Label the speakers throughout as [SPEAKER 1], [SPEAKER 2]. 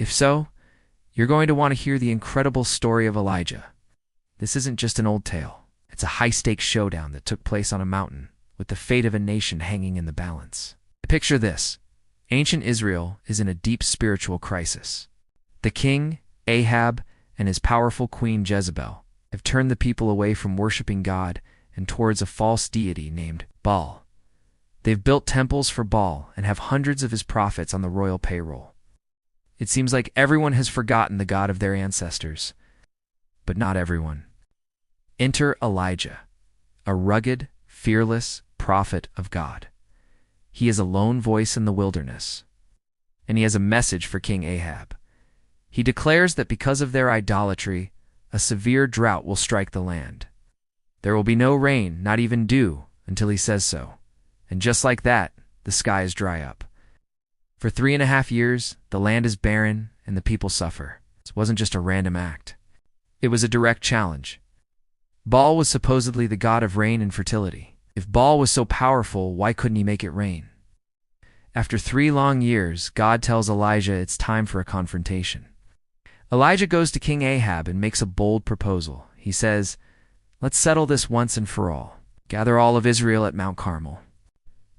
[SPEAKER 1] If so, you're going to want to hear the incredible story of Elijah. This isn't just an old tale. It's a high-stakes showdown that took place on a mountain, with the fate of a nation hanging in the balance. Picture this. Ancient Israel is in a deep spiritual crisis. The king, Ahab, and his powerful queen Jezebel have turned the people away from worshiping God and towards a false deity named Baal. They've built temples for Baal and have hundreds of his prophets on the royal payroll. It seems like everyone has forgotten the God of their ancestors. But not everyone. Enter Elijah, a rugged, fearless prophet of God. He is a lone voice in the wilderness, and he has a message for King Ahab. He declares that because of their idolatry, a severe drought will strike the land. There will be no rain, not even dew, until he says so. And just like that, the skies dry up. For 3.5 years, the land is barren and the people suffer. It wasn't just a random act. It was a direct challenge. Baal was supposedly the god of rain and fertility. If Baal was so powerful, why couldn't he make it rain? After 3 long years, God tells Elijah it's time for a confrontation. Elijah goes to King Ahab and makes a bold proposal. He says, "Let's settle this once and for all. Gather all of Israel at Mount Carmel.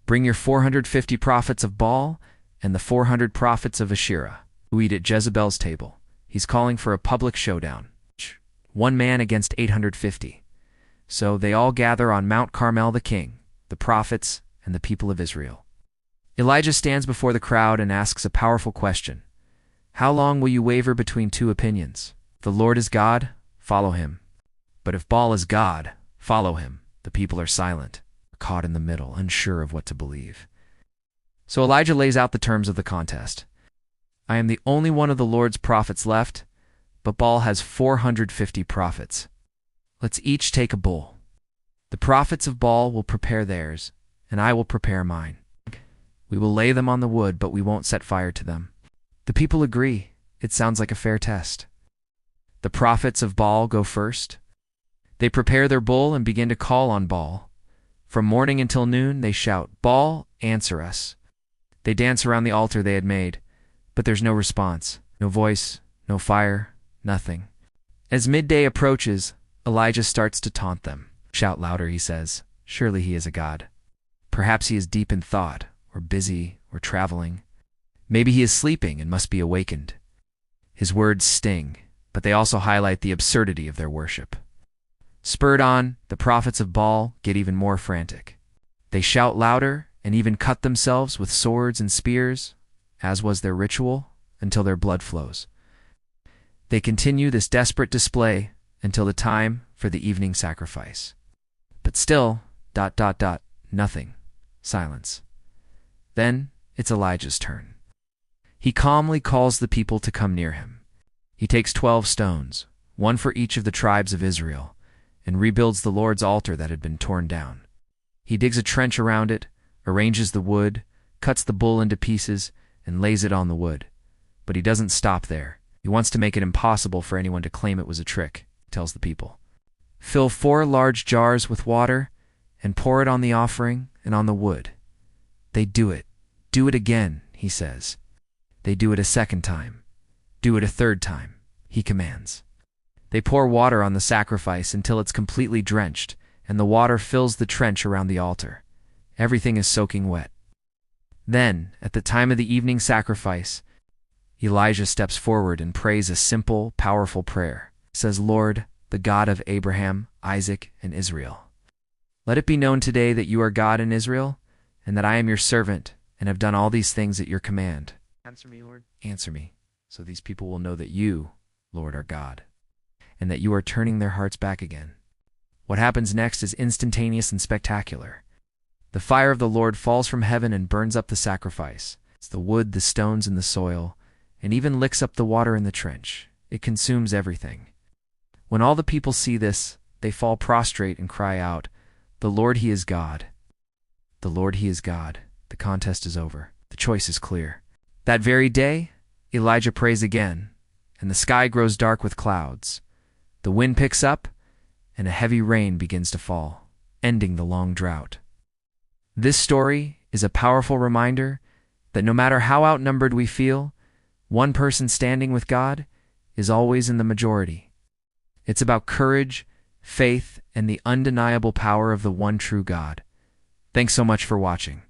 [SPEAKER 1] Bring your 450 prophets of Baal and the 400 prophets of Asherah, who eat at Jezebel's table." He's calling for a public showdown. 1 man against 850. So they all gather on Mount Carmel, the king, the prophets, and the people of Israel. Elijah stands before the crowd and asks a powerful question. How long will you waver between 2 opinions? If the Lord is God, follow him. But if Baal is God, follow him. The people are silent, caught in the middle, unsure of what to believe. So Elijah lays out the terms of the contest. I am the only one of the Lord's prophets left, but Baal has 450 prophets. Let's each take a bull. The prophets of Baal will prepare theirs, and I will prepare mine. We will lay them on the wood, but we won't set fire to them. The people agree. It sounds like a fair test. The prophets of Baal go first. They prepare their bull and begin to call on Baal. From morning until noon, they shout, "Baal, answer us." They dance around the altar they had made, but there's no response, no voice, no fire, nothing. As midday approaches, Elijah starts to taunt them. "Shout louder," he says. "Surely he is a god. Perhaps he is deep in thought, or busy, or traveling. Maybe he is sleeping and must be awakened." His words sting, but they also highlight the absurdity of their worship. Spurred on, the prophets of Baal get even more frantic. They shout louder and even cut themselves with swords and spears, as was their ritual, until their blood flows. They continue this desperate display until the time for the evening sacrifice. But still, nothing. Silence. Then it's Elijah's turn. He calmly calls the people to come near him. He takes 12 stones, 1 for each of the tribes of Israel, and rebuilds the Lord's altar that had been torn down. He digs a trench around it, arranges the wood, cuts the bull into pieces, and lays it on the wood. But he doesn't stop there. He wants to make it impossible for anyone to claim it was a trick, he tells the people. Fill 4 large jars with water and pour it on the offering and on the wood. They do it. Do it again, he says. They do it a 2nd time. Do it a 3rd time, he commands. They pour water on the sacrifice until it's completely drenched, and the water fills the trench around the altar. Everything is soaking wet. Then, at the time of the evening sacrifice, Elijah steps forward and prays a simple, powerful prayer. He says, "Lord, the God of Abraham, Isaac, and Israel, let it be known today that you are God in Israel, and that I am your servant, and have done all these things at your command. Answer me, Lord. Answer me, so these people will know that you, Lord, are God, and that you are turning their hearts back again." What happens next is instantaneous and spectacular. The fire of the Lord falls from heaven and burns up the sacrifice. It's the wood, the stones, and the soil, and even licks up the water in the trench. It consumes everything. When all the people see this, they fall prostrate and cry out, "The Lord, he is God. The Lord, he is God." The contest is over. The choice is clear. That very day, Elijah prays again, and the sky grows dark with clouds. The wind picks up, and a heavy rain begins to fall, ending the long drought. This story is a powerful reminder that no matter how outnumbered we feel, One person standing with God is always in the majority. It's about courage, faith, and the undeniable power of the one true God. Thanks so much for watching.